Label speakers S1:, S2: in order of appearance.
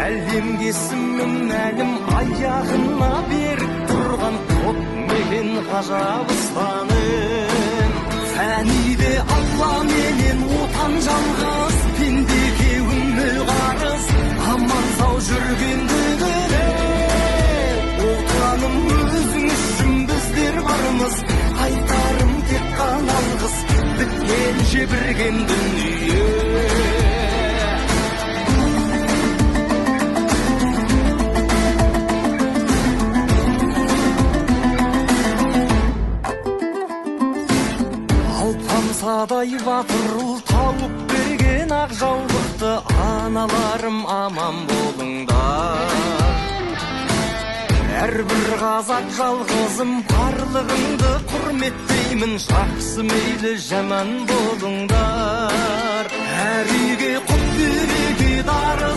S1: әлемге сіңім әлім аяғына беріп тұрған от мекен ғажап ұстаным. Фәниде алла менен отан жалғыз, пендеге үміт қарыз, аман сау жүргендігіне. Отаным өзің үшін біздер бармыз, айтарым тек қана алғыс, біткенше бірген дүние. Алпамсадай батыр ұл тауып берген ақ жаулықты, аналарым аман болыңдар. Әрбір қазақ жалғызым барлығыңды құрметтеймін, жақсы мейлі жаман болыңдар. Әр үйге құт береке дары